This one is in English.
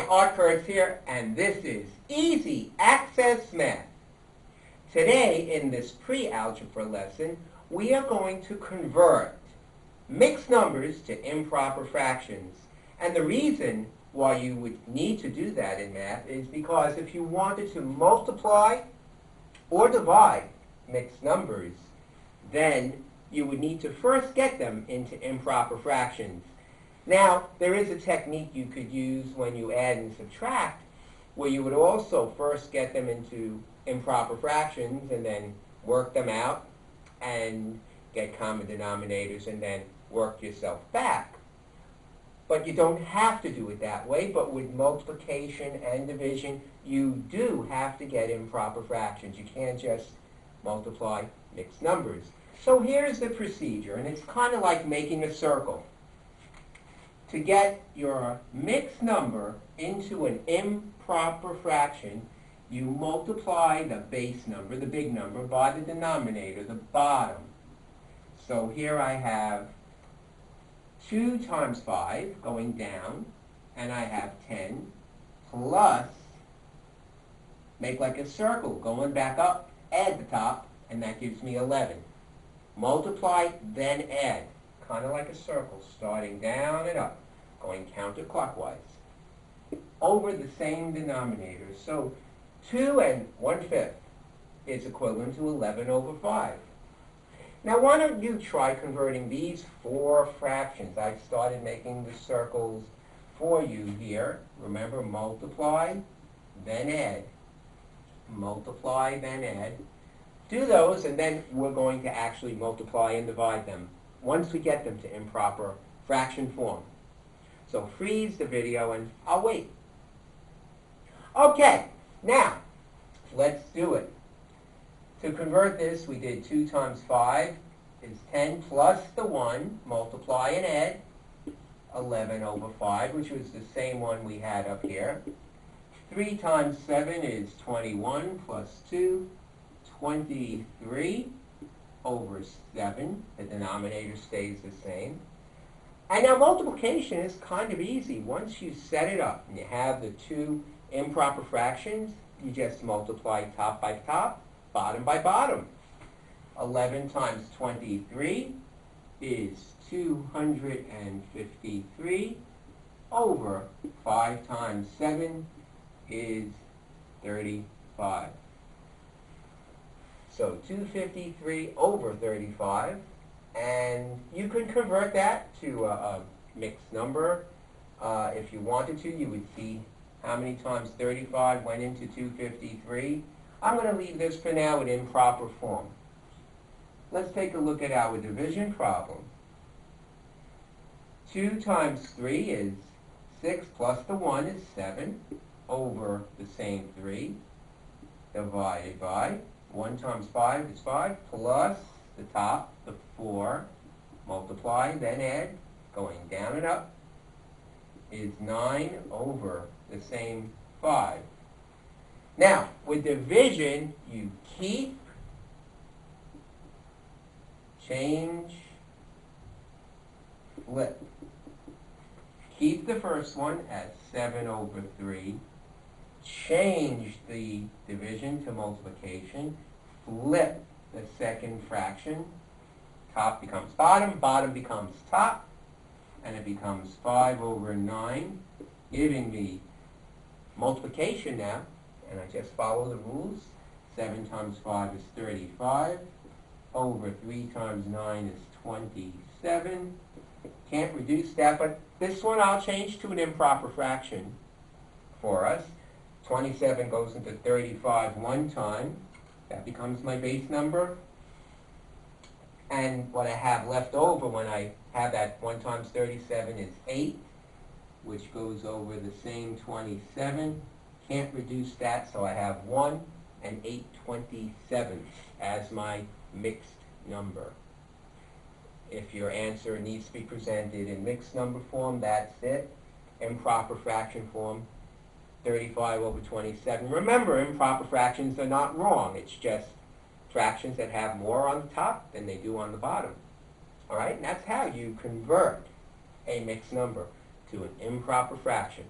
Kurtz here, and this is Easy Access Math. Today, in this pre-algebra lesson, we are going to convert mixed numbers to improper fractions. And the reason why you would need to do that in math is because if you wanted to multiply or divide mixed numbers, then you would need to first get them into improper fractions. Now, there is a technique you could use when you add and subtract, where you would also first get them into improper fractions and then work them out and get common denominators and then work yourself back. But you don't have to do it that way, but with multiplication and division, you do have to get improper fractions. You can't just multiply mixed numbers. So here's the procedure, and it's kind of like making a circle. To get your mixed number into an improper fraction, you multiply the base number, the big number, by the denominator, the bottom. So here I have 2 times 5 going down, and I have 10, plus, make like a circle, going back up, add the top, and that gives me 11. Multiply, then add. Kind of like a circle, starting down and up, going counterclockwise, over the same denominator. So 2 and 1/5 is equivalent to 11 over 5. Now why don't you try converting these 4 fractions? I've started making the circles for you here. Remember, multiply, then add. Multiply, then add. Do those, and then we're going to actually multiply and divide them once we get them to improper fraction form. So freeze the video and I'll wait. Okay, now let's do it. To convert this, we did 2 times 5 is 10 plus the 1, multiply and add, 11 over 5, which was the same one we had up here. 3 times 7 is 21 plus 2, 23 over 7. The denominator stays the same. And now multiplication is kind of easy. Once you set it up and you have the 2 improper fractions, you just multiply top by top, bottom by bottom. 11 times 23 is 253 over 5 times 7 is 35. So 253 over 35. And you could convert that to a mixed number. If you wanted to, you would see how many times 35 went into 253. I'm going to leave this for now in improper form. Let's take a look at our division problem. 2 times 3 is 6 plus the 1 is 7 over the same 3 divided by 1 times 5 is 5 plus the top, the 4, multiply, then add, going down and up, is 9 over the same 5. Now, with division, you keep, change, flip. Keep the first one as 7 over 3. Change the division to multiplication. Flip the second fraction. Top becomes bottom, bottom becomes top, and it becomes 5 over 9, giving me multiplication now, and I just follow the rules. 7 times 5 is 35, over 3 times 9 is 27. Can't reduce that, but this one I'll change to an improper fraction for us. 27 goes into 35 one time. That becomes my base number. And what I have left over when I have that 1 times 37 is 8, which goes over the same 27. Can't reduce that, so I have 1 and 8/27 as my mixed number. If your answer needs to be presented in mixed number form, that's it. Improper fraction form, 35 over 27. Remember, improper fractions are not wrong. It's just fractions that have more on the top than they do on the bottom. All right, and that's how you convert a mixed number to an improper fraction.